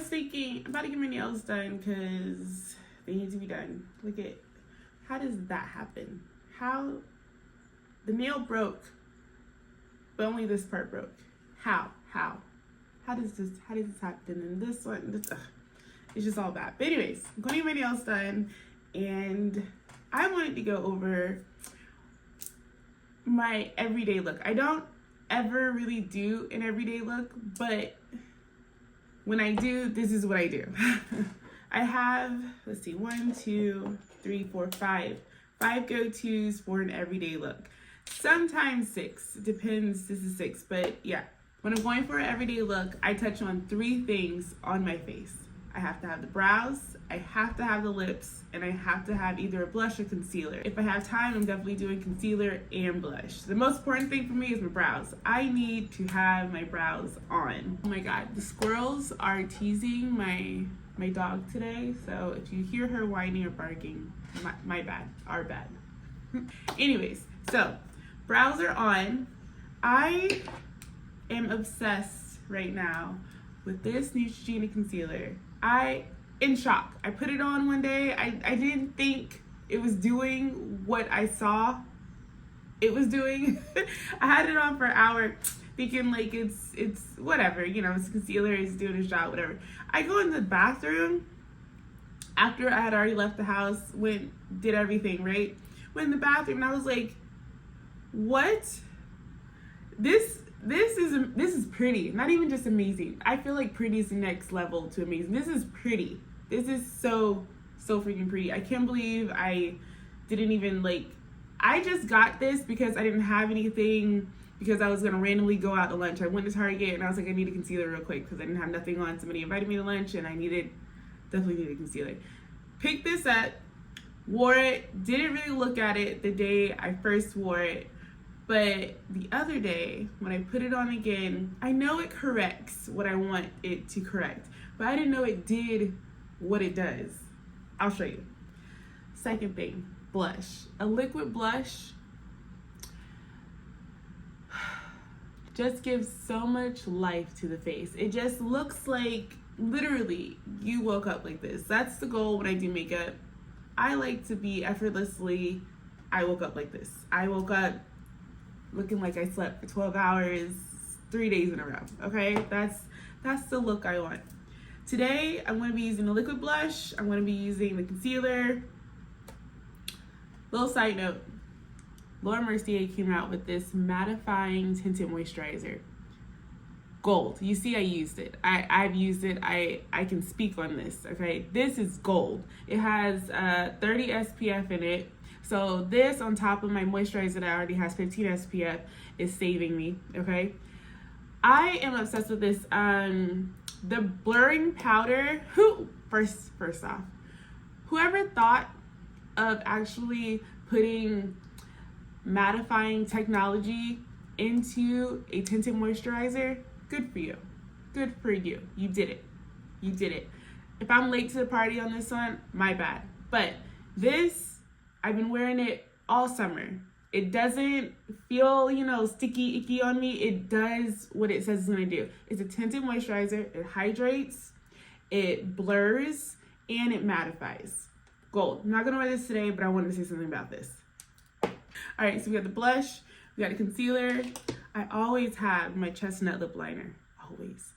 thinking, I'm about to get my nails done because they need to be done. Look at, how does that happen? How, the nail broke, but only this part broke. How does this happen? And this one, it's just all bad. But anyways, I'm going to get my nails done, and I wanted to go over my everyday look. I don't ever really do an everyday look, but when I do, this is what I do. I have, let's see, 1, 2, 3, 4, 5 go-tos for an everyday look. Sometimes 6, it depends, this is 6, but yeah. When I'm going for an everyday look, I touch on 3 things on my face. I have to have the brows, I have to have the lips, and I have to have either a blush or concealer. If I have time, I'm definitely doing concealer and blush. The most important thing for me is my brows. I need to have my brows on. Oh my God, the squirrels are teasing my dog today, so if you hear her whining or barking, my bad, our bad. Anyways, so brows are on. I am obsessed right now with this Neutrogena concealer. In shock. I put it on one day. I didn't think it was doing what I saw it was doing. I had it on for an hour thinking like it's whatever, you know, it's concealer, it's doing its job, whatever. I go in the bathroom after I had already left the house, did everything, right? Went in the bathroom and I was like, what? This is pretty. Not even just amazing. I feel like pretty is the next level to amazing. This is pretty. This is so freaking pretty. I can't believe I didn't even I just got this because I didn't have anything, because I was gonna randomly go out to lunch. I went to Target and I was like, I need a concealer real quick because I didn't have nothing on. Somebody invited me to lunch and I definitely needed concealer. Picked this up, wore it, didn't really look at it the day I first wore it. But the other day, when I put it on again, I know it corrects what I want it to correct, but I didn't know it did what it does. I'll show you. Second thing, blush. A liquid blush just gives so much life to the face. It just looks like literally you woke up like this. That's the goal when I do makeup. I like to be effortlessly, I woke up like this. I woke up looking like I slept for 12 hours, 3 days in a row, okay? That's the look I want. Today, I'm gonna be using the liquid blush. I'm gonna be using the concealer. Little side note, Laura Mercier came out with this mattifying tinted moisturizer. Gold. You see I used it. I've used it. I can speak on this, okay? This is gold. It has 30 SPF in it. So this on top of my moisturizer that already has 15 SPF is saving me, okay? I am obsessed with this. The blurring powder, first off, whoever thought of actually putting mattifying technology into a tinted moisturizer, good for you. Good for you. You did it. You did it. If I'm late to the party on this one, my bad. But this, I've been wearing it all summer. It doesn't feel, sticky, icky on me. It does what it says it's gonna do. It's a tinted moisturizer. It hydrates, it blurs, and it mattifies. Gold. I'm not gonna wear this today, but I wanted to say something about this. All right, so we got the blush, we got the concealer. I always have my chestnut lip liner. Always.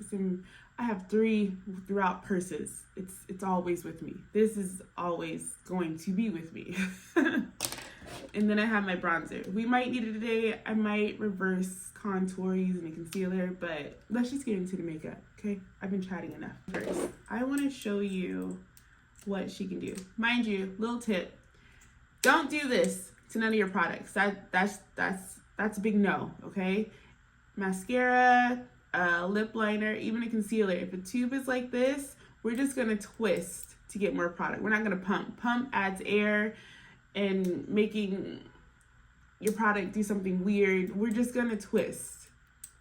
I have 3 throughout purses. It's always with me. This is always going to be with me. And then I have my bronzer. We might need it today. I might reverse contour using a concealer, but let's just get into the makeup, okay? I've been chatting enough. First, I want to show you what she can do. Mind you, little tip, don't do this to none of your products. That's a big no, okay? Mascara, lip liner, even a concealer. If a tube is like this, we're just gonna twist to get more product. We're not gonna pump. Pump adds air and making your product do something weird. We're just gonna twist.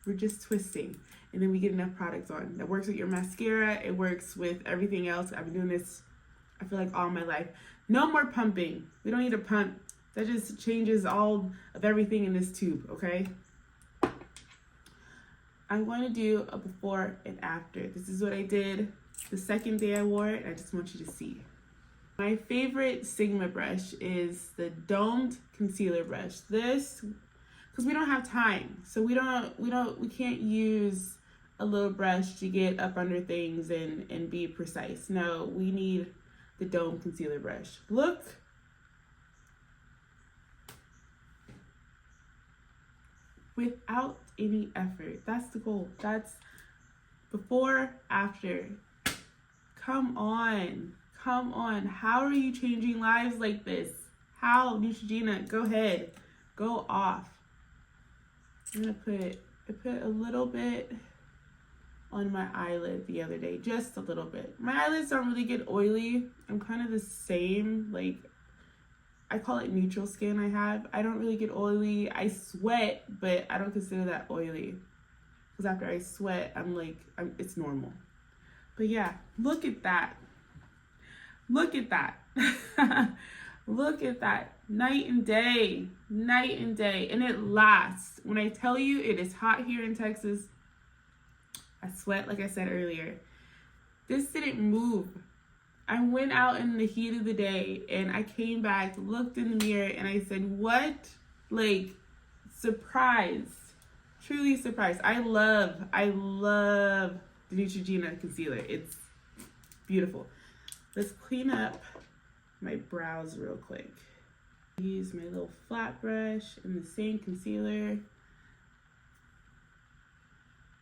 We're just twisting. And then we get enough product on. That works with your mascara. It works with everything else. I've been doing this, I feel like, all my life. No more pumping. We don't need to pump. That just changes all of everything in this tube, okay? I'm going to do a before and after. This is what I did the second day I wore it. I just want you to see. My favorite Sigma brush is the domed concealer brush. This, because we don't have time, so we can't use a little brush to get up under things and be precise. No, we need the domed concealer brush. Look. Without any effort. That's the goal. That's before, after. Come on. Come on. How are you changing lives like this? How? Neutrogena, go ahead. Go off. I'm gonna I put a little bit on my eyelid the other day. Just a little bit. My eyelids don't really get oily. I'm kind of the same, like, I call it neutral skin I don't really get oily. I sweat, but I don't consider that oily. Because after I sweat, it's normal. But yeah, look at that. Look at that. Look at that. Night and day. Night and day. And it lasts. When I tell you it is hot here in Texas, I sweat like I said earlier. This didn't move. I went out in the heat of the day and I came back, looked in the mirror, and I said, what? Like, surprised. Truly surprised. I love the Neutrogena concealer. It's beautiful. Let's clean up my brows real quick. Use my little flat brush and the same concealer.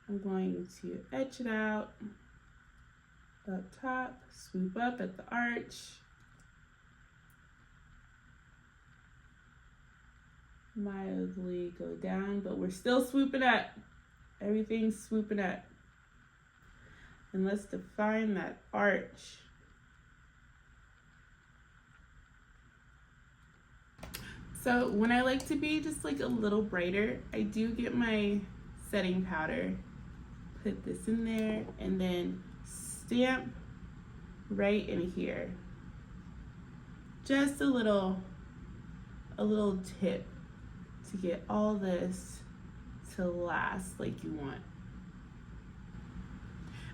I'm going to etch it out. Up top, swoop up at the arch. Mildly go down, but we're still swooping up. Everything's swooping up. And let's define that arch. So when I like to be just like a little brighter, I do get my setting powder, put this in there, and then stamp right in here. Just a little tip to get all this to last like you want.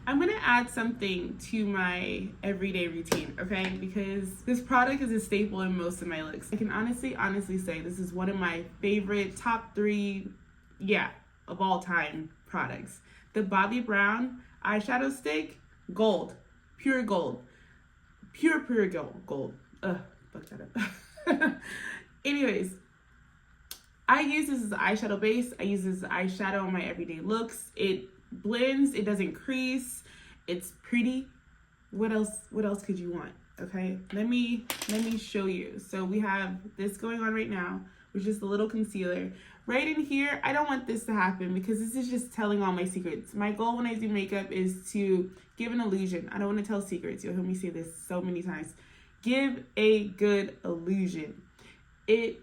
I'm gonna add something to my everyday routine, okay? Because this product is a staple in most of my looks. I can honestly say this is one of my favorite top 3, of all time products. The Bobbi Brown eyeshadow stick, gold, pure gold, pure gold. Fuck that up. Anyways, I use this as an eyeshadow base. I use this as eyeshadow on my everyday looks. It blends, it doesn't crease, it's pretty. What else could you want? Okay, let me show you. So we have this going on right now, which is the little concealer. Right in here, I don't want this to happen because this is just telling all my secrets. My goal when I do makeup is to give an illusion. I don't want to tell secrets. You'll hear me say this so many times. Give a good illusion. It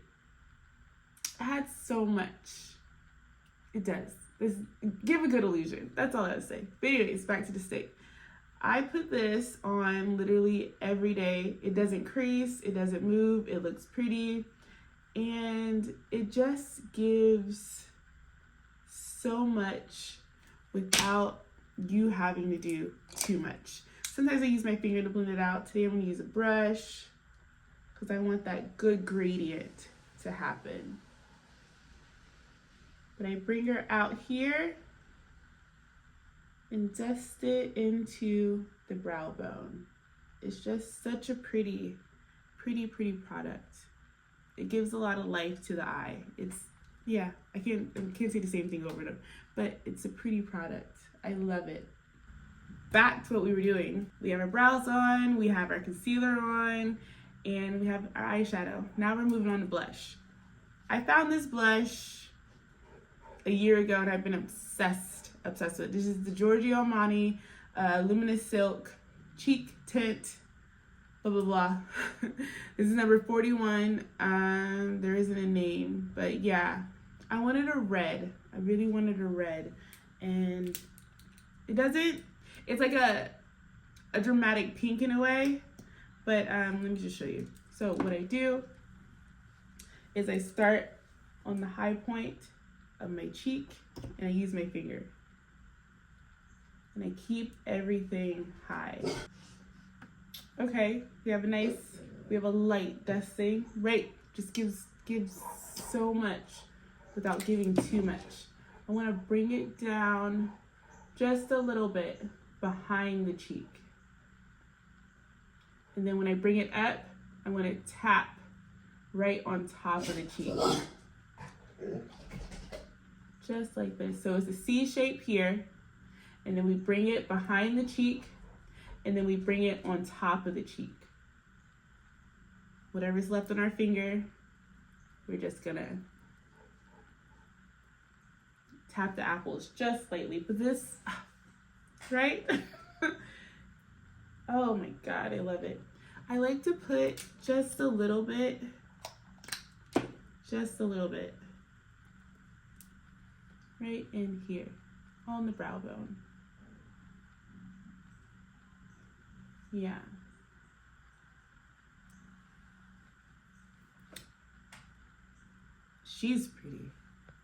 adds so much. It does. Give a good illusion. That's all I have to say. But anyways, back to the stick. I put this on literally every day. It doesn't crease. It doesn't move. It looks pretty. And it just gives so much without you having to do too much. Sometimes I use my finger to blend it out. Today I'm going to use a brush because I want that good gradient to happen. But I bring her out here and dust it into the brow bone. It's just such a pretty product. It gives a lot of life to the eye. I can't say the same thing over and over, but it's a pretty product. I love it. Back to what we were doing. We have our brows on, we have our concealer on, and we have our eyeshadow. Now we're moving on to blush. I found this blush a year ago and I've been obsessed with it. This is the Giorgio Armani Luminous Silk Cheek Tint, blah, blah, blah. This is number 41. There isn't a name, but yeah, I wanted a red. I really wanted a red, and it's like a dramatic pink in a way, but let me just show you. So what I do is I start on the high point of my cheek and I use my finger. and I keep everything high. Okay, we have a light dusting, right? Just gives so much without giving too much. I want to bring it down just a little bit behind the cheek. And then when I bring it up, I'm going to tap right on top of the cheek. Just like this. So it's a C shape here, and then we bring it behind the cheek, and then we bring it on top of the cheek. Whatever's left on our finger, we're just gonna tap the apples just slightly. But this, right? Oh my God, I love it. I like to put just a little bit, right in here, on the brow bone. Yeah. She's pretty.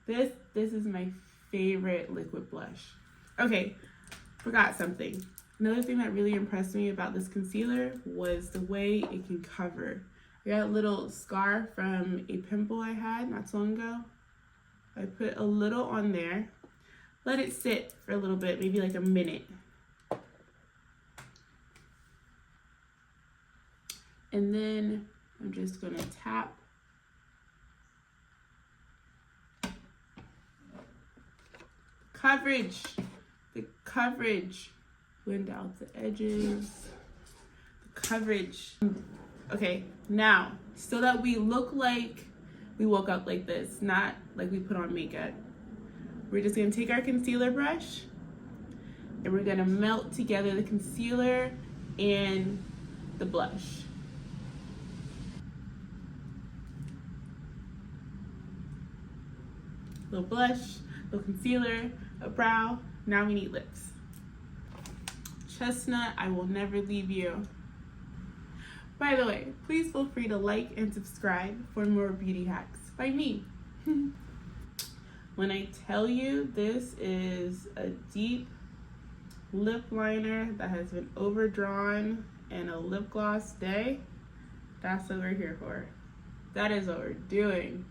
This is my favorite liquid blush. Okay, forgot something. Another thing that really impressed me about this concealer was the way it can cover. I got a little scar from a pimple I had not so long ago. I put a little on there, let it sit for a little bit, maybe like a minute. And then I'm just gonna tap. The coverage. Blend out the edges. The coverage. Okay, now, so that we look like we woke up like this, not like we put on makeup, we're just gonna take our concealer brush and we're gonna melt together the concealer and the blush. Little blush, little concealer, a brow. Now we need lips. Chestnut, I will never leave you. By the way, please feel free to like and subscribe for more beauty hacks by me. When I tell you this is a deep lip liner that has been overdrawn in a lip gloss day, that's what we're here for. That is what we're doing.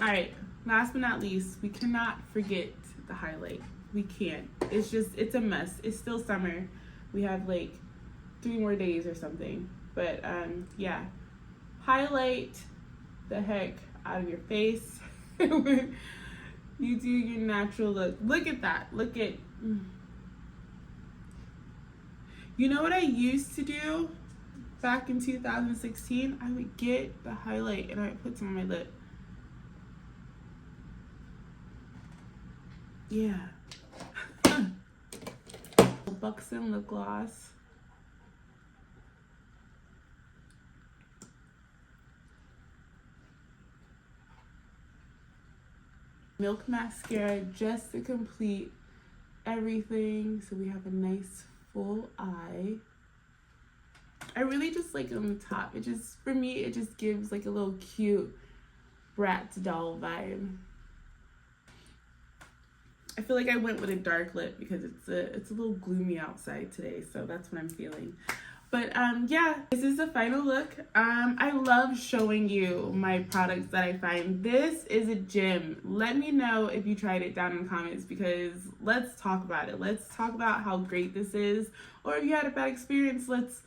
All right, last but not least, we cannot forget the highlight. We can't. It's a mess. It's still summer. We have like 3 more days or something. But yeah, highlight the heck out of your face when you do your natural look. Look at that. Look at. You know what I used to do back in 2016? I would get the highlight and I would put some on my lip. Yeah. Buxom lip gloss. Milk mascara just to complete everything, so we have a nice full eye. I really just like it on the top. It just, for me, it just gives like a little cute Bratz doll vibe. I feel like I went with a dark lip because it's a little gloomy outside today, so that's what I'm feeling. But yeah, this is the final look. I love showing you my products that I find. This is a gem. Let me know if you tried it down in the comments, because let's talk about it. Let's talk about how great this is, or if you had a bad experience, let's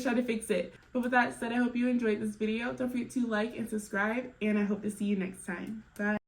try to fix it. But with that said, I hope you enjoyed this video. Don't forget to like and subscribe, and I hope to see you next time. Bye.